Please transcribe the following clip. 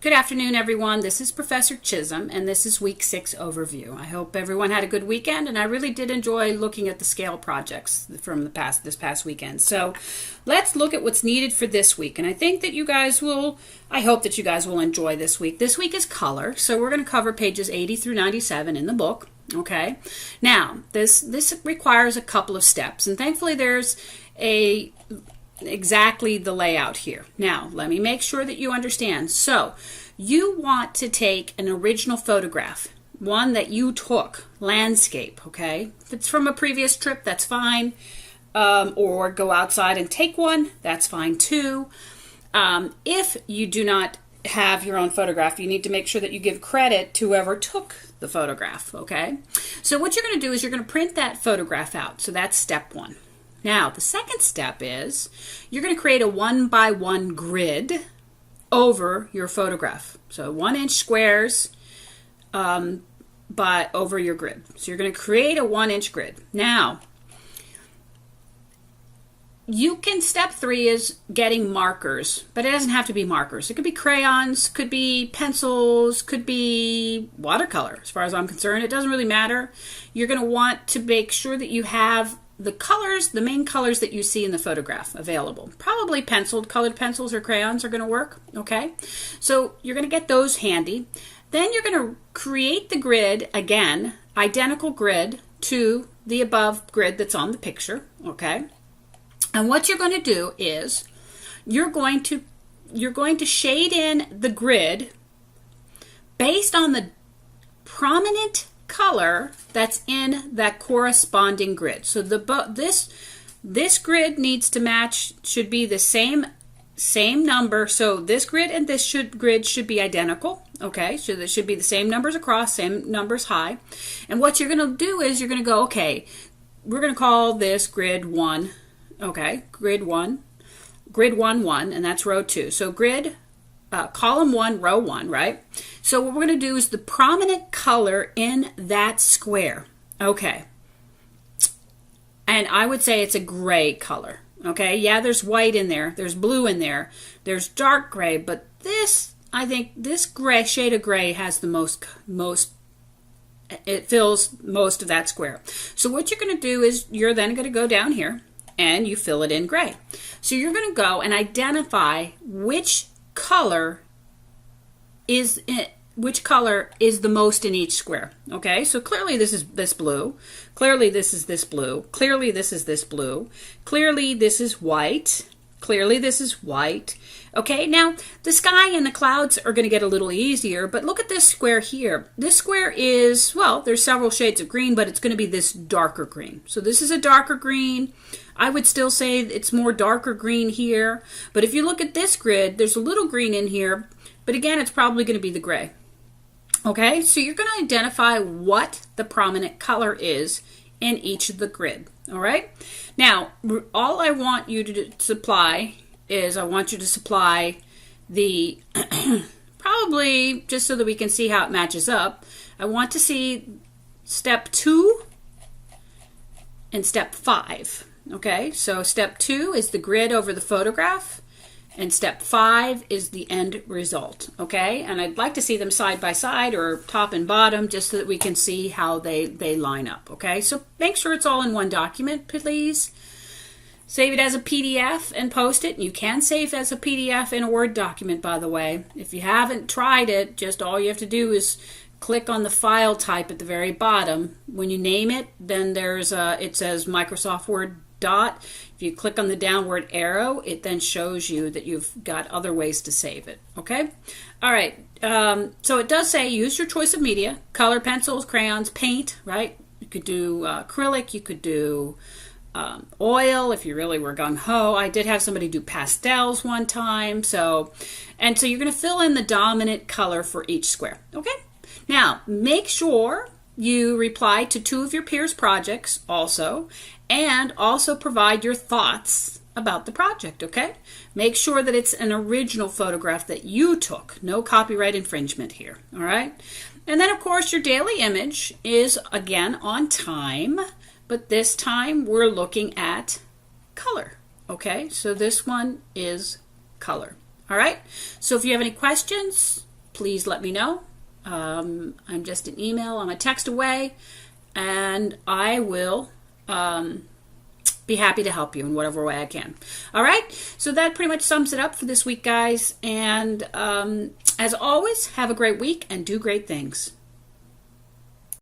Good afternoon, everyone. This is Professor Chisholm, and this is Week 6 overview. I hope everyone had a good weekend, and I really did enjoy looking at the scale projects from this past weekend. So let's look at what's needed for this week, and I hope that you guys will enjoy this week. This week is color, so we're going to cover pages 80 through 97 in the book. Okay. Now, this requires a couple of steps, and thankfully there's exactly the layout here. Now, let me make sure that you understand. So, you want to take an original photograph, one that you took, landscape, okay? If it's from a previous trip, that's fine. Or go outside and take one, that's fine too. If you do not have your own photograph, you need to make sure that you give credit to whoever took the photograph, okay? So what you're going to do is you're going to print that photograph out. So that's step one. Now, the second step is you're going to create a 1x1 grid over your photograph. So 1-inch squares over your grid. So you're going to create a 1-inch grid. Now, step 3 is getting markers, but it doesn't have to be markers. It could be crayons, could be pencils, could be watercolor. As far as I'm concerned, it doesn't really matter. You're going to want to make sure that you have the colors, the main colors that you see in the photograph available. Probably colored pencils or crayons are going to work, okay? So you're going to get those handy. Then you're going to create the grid again, identical grid to the above grid that's on the picture, okay? And what you're going to do is you're going to shade in the grid based on the prominent color that's in that corresponding grid. So this grid needs to match, should be the same number. So this grid and this grid should be identical. Okay, so there should be the same numbers across, same numbers high. And what you're going to do is you're going to go, okay, we're going to call this grid 1. Okay, grid 1, 1, and that's row 2. So grid column 1, row 1, right? So what we're going to do is the prominent color in that square. Okay. And I would say it's a gray color. Okay. Yeah, there's white in there. There's blue in there. There's dark gray. But I think this shade of gray has the most, it fills most of that square. So what you're going to do is you're then going to go down here and you fill it in gray. So you're going to go and identify which color is the most in each square. Okay, so clearly this is this blue, clearly this is this blue, clearly this is this blue, clearly this is white, clearly this is white. Okay, now the sky and the clouds are going to get a little easier, but look at this square here. This square is, well, there's several shades of green, but it's going to be this darker green. So this is a darker green. I would still say it's more darker green here, but if you look at this grid, there's a little green in here, but again, it's probably going to be the gray. Okay, so you're going to identify what the prominent color is in each of the grid. All right, now all I want you to supply is the probably just so that we can see how it matches up. I want to see step 2 and step 5. Okay, so step 2 is the grid over the photograph, and step 5 is the end result. Okay, and I'd like to see them side by side or top and bottom just so that we can see how they line up. Okay, so make sure it's all in one document, please. Save it as a PDF and post it. You can save as a PDF in a Word document, by the way. If you haven't tried it, just all you have to do is click on the file type at the very bottom. When you name it, then it says Microsoft Word dot. If you click on the downward arrow, it then shows you that you've got other ways to save it. Okay? All right. So it does say use your choice of media, color, pencils, crayons, paint, right? You could do acrylic. You could do oil if you really were gung-ho. I did have somebody do pastels one time. So you're going to fill in the dominant color for each square. Okay? Now, make sure you reply to 2 of your peers' projects also, and also provide your thoughts about the project, okay? Make sure that it's an original photograph that you took. No copyright infringement here, all right? And then, of course, your daily image is, again, on time, but this time we're looking at color, okay? So this one is color, all right? So if you have any questions, please let me know. I'm just an email, I'm a text away, and I will be happy to help you in whatever way I can. All right, so that pretty much sums it up for this week, guys. And as always, have a great week and do great things.